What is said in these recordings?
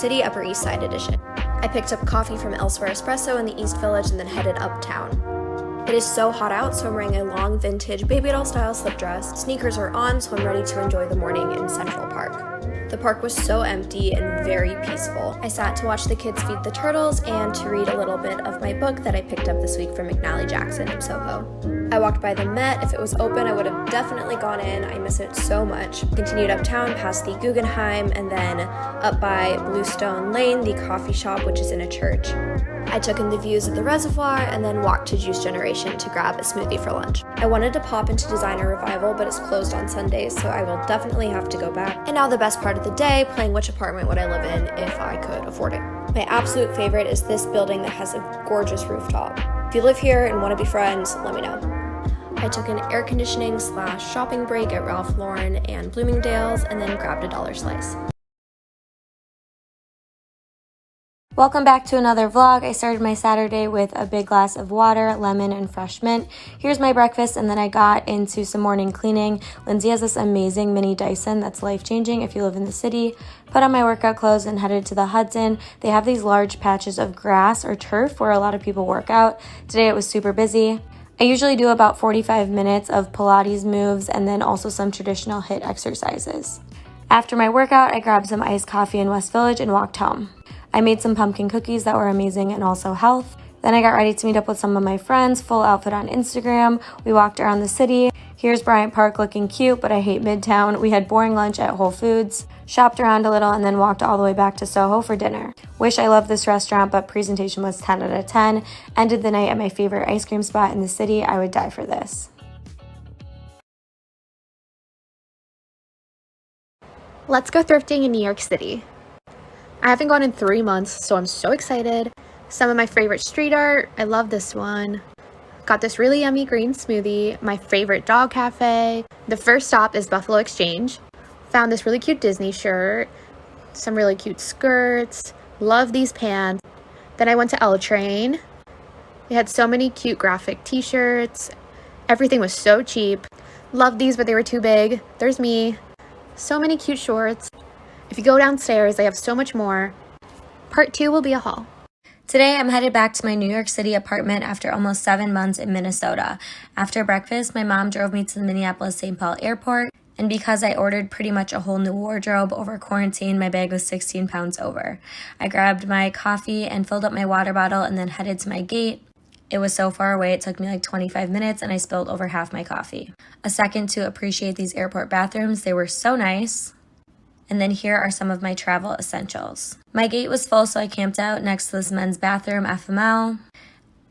City Upper East Side edition. I picked up coffee from Elsewhere Espresso in the East Village and then headed uptown. It is so hot out, so I'm wearing a long vintage baby doll style slip dress. Sneakers are on, so I'm ready to enjoy the morning in Central Park. The park was so empty and very peaceful. I sat to watch the kids feed the turtles and to read a little bit of my book that I picked up this week from McNally Jackson in Soho. I walked by the Met. If it was open, I would have definitely gone in. I miss it so much. Continued uptown past the Guggenheim and then up by Bluestone Lane, the coffee shop, which is in a church. I took in the views of the reservoir and then walked to Juice Generation to grab a smoothie for lunch. I wanted to pop into Designer Revival, but it's closed on Sundays, so I will definitely have to go back. And now the best part of the day, playing which apartment would I live in if I could afford it. My absolute favorite is this building that has a gorgeous rooftop. If you live here and want to be friends, let me know. I took an air conditioning / shopping break at Ralph Lauren and Bloomingdale's and then grabbed a dollar slice. Welcome back to another vlog. I started my Saturday with a big glass of water, lemon, and fresh mint. Here's my breakfast, and then I got into some morning cleaning. Lindsay has this amazing mini Dyson that's life-changing if you live in the city. Put on my workout clothes and headed to the Hudson. They have these large patches of grass or turf where a lot of people work out. Today it was super busy. I usually do about 45 minutes of Pilates moves and then also some traditional HIIT exercises. After my workout, I grabbed some iced coffee in West Village and walked home. I made some pumpkin cookies that were amazing and also health. Then I got ready to meet up with some of my friends, full outfit on Instagram. We walked around the city. Here's Bryant Park looking cute, but I hate Midtown. We had boring lunch at Whole Foods, shopped around a little, and then walked all the way back to Soho for dinner. Wish I loved this restaurant, but presentation was 10 out of 10. Ended the night at my favorite ice cream spot in the city. I would die for this. Let's go thrifting in New York City. I haven't gone in 3 months, so I'm so excited. Some of my favorite street art. I love this one. Got this really yummy green smoothie. My favorite dog cafe. The first stop is Buffalo Exchange. Found this really cute Disney shirt. Some really cute skirts. Love these pants. Then I went to L Train. They had so many cute graphic t-shirts. Everything was so cheap. Loved these, but they were too big. There's me. So many cute shorts. If you go downstairs, they have so much more. Part 2 will be a haul. Today, I'm headed back to my New York City apartment after almost 7 months in Minnesota. After breakfast, my mom drove me to the Minneapolis-St. Paul airport, and because I ordered pretty much a whole new wardrobe over quarantine, my bag was 16 pounds over. I grabbed my coffee and filled up my water bottle and then headed to my gate. It was so far away, it took me like 25 minutes, and I spilled over half my coffee. A second to appreciate these airport bathrooms. They were so nice. And then here are some of my travel essentials. My gate was full, so I camped out next to this men's bathroom, FML.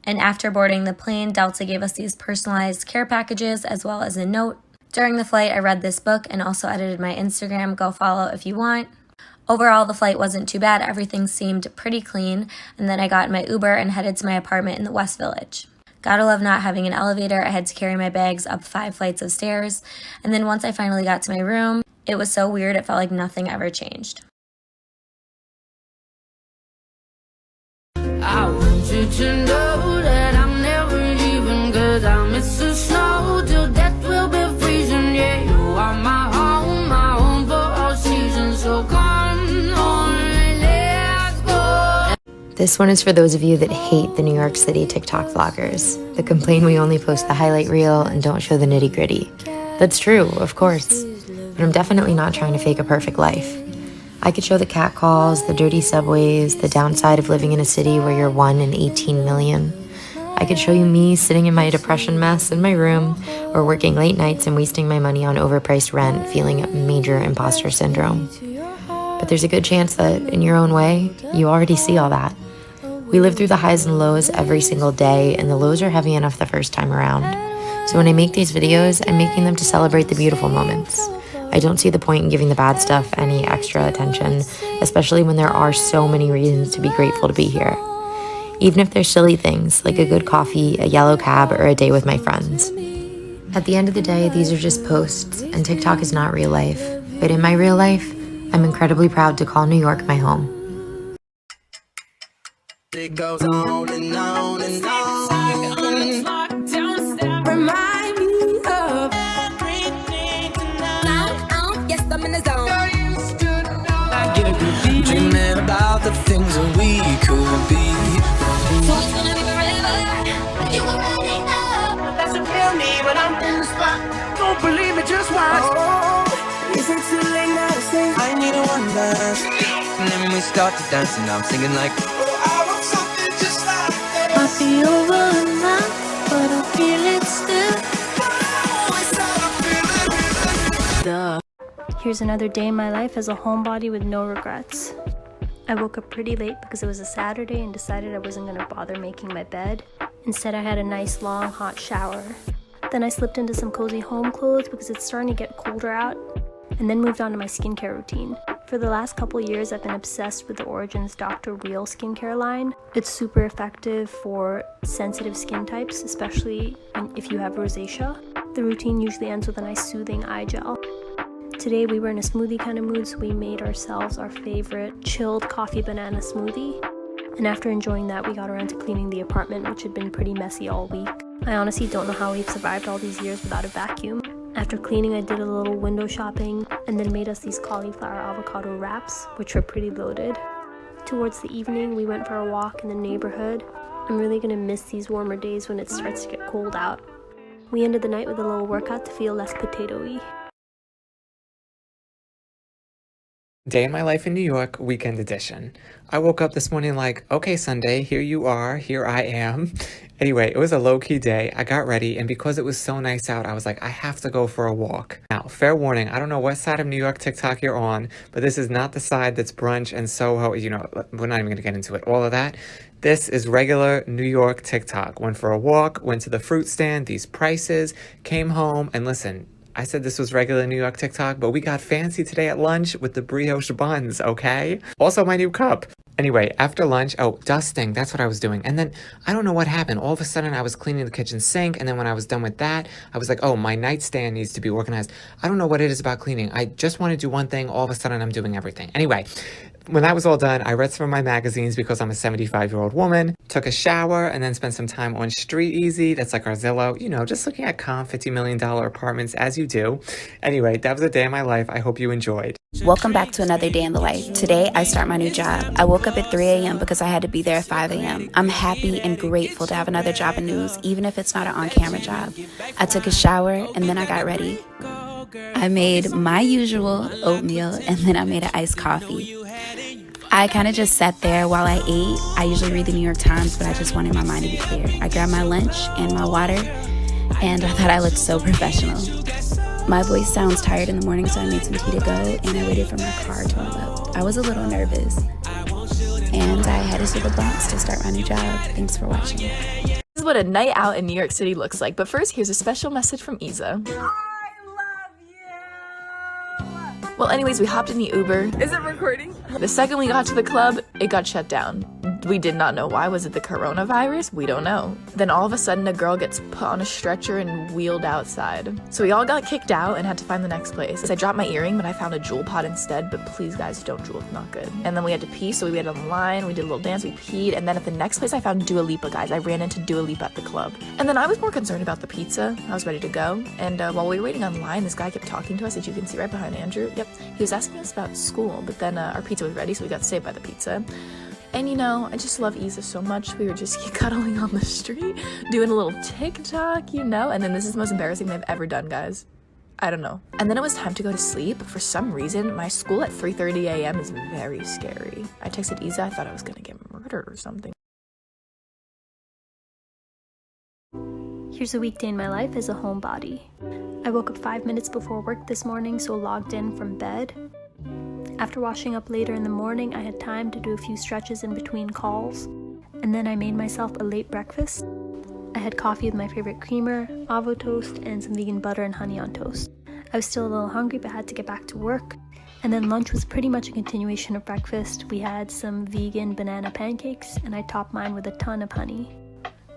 And after boarding the plane, Delta gave us these personalized care packages as well as a note. During the flight, I read this book and also edited my Instagram. Go follow if you want. Overall, the flight wasn't too bad. Everything seemed pretty clean. And then I got in my Uber and headed to my apartment in the West Village. Gotta love not having an elevator. I had to carry my bags up 5 flights of stairs. And then once I finally got to my room, it was so weird, it felt like nothing ever changed. I want you to know that I'm never leaving, 'cause I miss the snow till death will be freezing. Yeah, you are my home for all seasons. So come on, let's go. This one is for those of you that hate the New York City TikTok vloggers that complain we only post the highlight reel and don't show the nitty-gritty. That's true, of course. But I'm definitely not trying to fake a perfect life. I could show the catcalls, the dirty subways, the downside of living in a city where you're 1 in 18 million. I could show you me sitting in my depression mess in my room or working late nights and wasting my money on overpriced rent, feeling major imposter syndrome. But there's a good chance that, in your own way, you already see all that. We live through the highs and lows every single day, and the lows are heavy enough the first time around. So when I make these videos, I'm making them to celebrate the beautiful moments. I don't see the point in giving the bad stuff any extra attention, especially when there are so many reasons to be grateful to be here. Even if they're silly things, like a good coffee, a yellow cab, or a day with my friends. At the end of the day, these are just posts, and TikTok is not real life. But in my real life, I'm incredibly proud to call New York my home. It goes on and on and on. Remind me of Dreaming about Don't believe me, just watch. Oh, is it too late now to say I need a one dance? And then we start to dance and I'm singing like, oh, I want something just like that. Might be over now, but I feel it still. Oh, it's how I feel it. Duh. Here's another day in my life as a homebody with no regrets. I woke up pretty late because it was a Saturday and decided I wasn't going to bother making my bed. Instead, I had a nice long hot shower. Then I slipped into some cozy home clothes because it's starting to get colder out, and then moved on to my skincare routine. For the last couple years, I've been obsessed with the Origins Dr. Real skincare line. It's super effective for sensitive skin types, especially if you have rosacea. The routine usually ends with a nice soothing eye gel. Today we were in a smoothie kind of mood, so we made ourselves our favorite chilled coffee banana smoothie. And after enjoying that, we got around to cleaning the apartment, which had been pretty messy all week. I honestly don't know how we've survived all these years without a vacuum. After cleaning, I did a little window shopping and then made us these cauliflower avocado wraps, which were pretty loaded. Towards the evening, we went for a walk in the neighborhood. I'm really gonna miss these warmer days when it starts to get cold out. We ended the night with a little workout to feel less potato-y. Day in my life in New York, weekend edition. I woke up this morning like, okay, Sunday, here you are, here I am. Anyway, it was a low-key day. I got ready, and because it was so nice out, I was like, I have to go for a walk. Now, fair warning, I don't know what side of New York TikTok you're on, but this is not the side that's brunch and Soho, you know, we're not even gonna get into it, all of that. This is regular New York TikTok. Went for a walk, went to the fruit stand, these prices, came home, and listen, I said this was regular New York TikTok, but we got fancy today at lunch with the brioche buns, okay? Also my new cup. Anyway, after lunch, dusting, that's what I was doing. And then I don't know what happened. All of a sudden I was cleaning the kitchen sink, and then when I was done with that, I was like, oh, my nightstand needs to be organized. I don't know what it is about cleaning. I just want to do one thing, all of a sudden I'm doing everything. Anyway, when that was all done, I read some of my magazines because I'm a 75-year-old woman, took a shower, and then spent some time on Street Easy. That's like our Zillow, you know, just looking at $50 million apartments as you do. Anyway, that was a day in my life. I hope you enjoyed. Welcome back to another day in the life. Today, I start my new job. I woke up at 3 a.m. because I had to be there at 5 a.m. I'm happy and grateful to have another job in news, even if it's not an on-camera job. I took a shower, and then I got ready. I made my usual oatmeal, and then I made an iced coffee. I kind of just sat there while I ate. I usually read the New York Times, but I just wanted my mind to be clear. I grabbed my lunch and my water, and I thought I looked so professional. My voice sounds tired in the morning, so I made some tea to go, and I waited for my car to pull up. I was a little nervous, and I headed to the Bronx to start my new job. Thanks for watching. This is what a night out in New York City looks like, but first, here's a special message from Isa. Well, anyways, we hopped in the Uber. Is it recording? The second we got to the club, it got shut down. We did not know why. Was it the coronavirus? We don't know. Then all of a sudden, a girl gets put on a stretcher and wheeled outside. So we all got kicked out and had to find the next place. I dropped my earring, but I found a jewel pod instead. But please, guys, don't jewel. It's not good. And then we had to pee, so we waited on the line. We did a little dance. We peed. And then at the next place, I found Dua Lipa, guys. I ran into Dua Lipa at the club. And then I was more concerned about the pizza. I was ready to go. And while we were waiting online, this guy kept talking to us, as you can see right behind Andrew. Yep. He was asking us about school, but then our pizza was ready, so we got to stay by the pizza. And you know, I just love Isa so much. We were just cuddling on the street, doing a little TikTok, you know, and then this is the most embarrassing thing I've ever done, guys. I don't know. And then it was time to go to sleep. For some reason, my school at 3:30 a.m. is very scary. I texted Isa, I thought I was gonna get murdered or something. Here's a weekday in my life as a homebody. I woke up 5 minutes before work this morning, so logged in from bed. After washing up later in the morning, I had time to do a few stretches in between calls, and then I made myself a late breakfast. I had coffee with my favorite creamer, avocado toast, and some vegan butter and honey on toast. I was still a little hungry but had to get back to work. And then lunch was pretty much a continuation of breakfast. We had some vegan banana pancakes, and I topped mine with a ton of honey.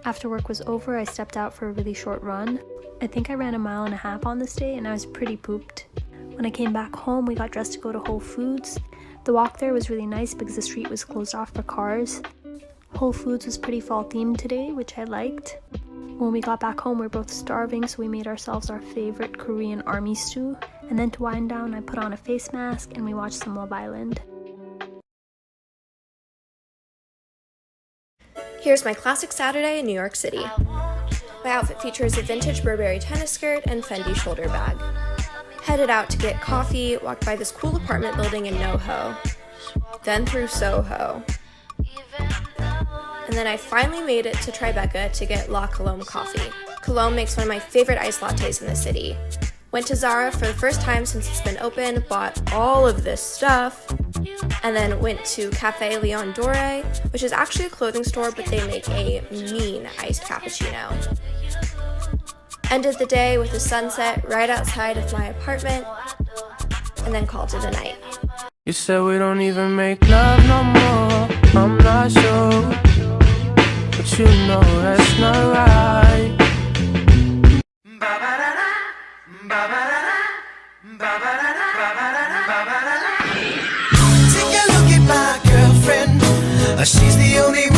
After work was over, I stepped out for a really short run. I think I ran 1.5 miles on this day, and I was pretty pooped. When I came back home, we got dressed to go to Whole Foods. The walk there was really nice because the street was closed off for cars. Whole Foods was pretty fall themed today, which I liked. When we got back home, we were both starving, so we made ourselves our favorite Korean army stew. And then to wind down, I put on a face mask and we watched some Love Island. Here's my classic Saturday in New York City. My My outfit features a vintage Burberry tennis skirt and Fendi shoulder bag. Headed out to get coffee, walked by this cool apartment building in NoHo, then through Soho. And then I finally made it to Tribeca to get La Colombe coffee. Colombe makes one of my favorite iced lattes in the city. Went to Zara for the first time since it's been open, bought all of this stuff, and then went to Cafe Leon Dore, which is actually a clothing store, but they make a mean iced cappuccino. Ended the day with a sunset right outside of my apartment, and then called it a night. You said we don't even make love no more. I'm not sure, but you know that's not right. Take a look at my girlfriend. She's the only one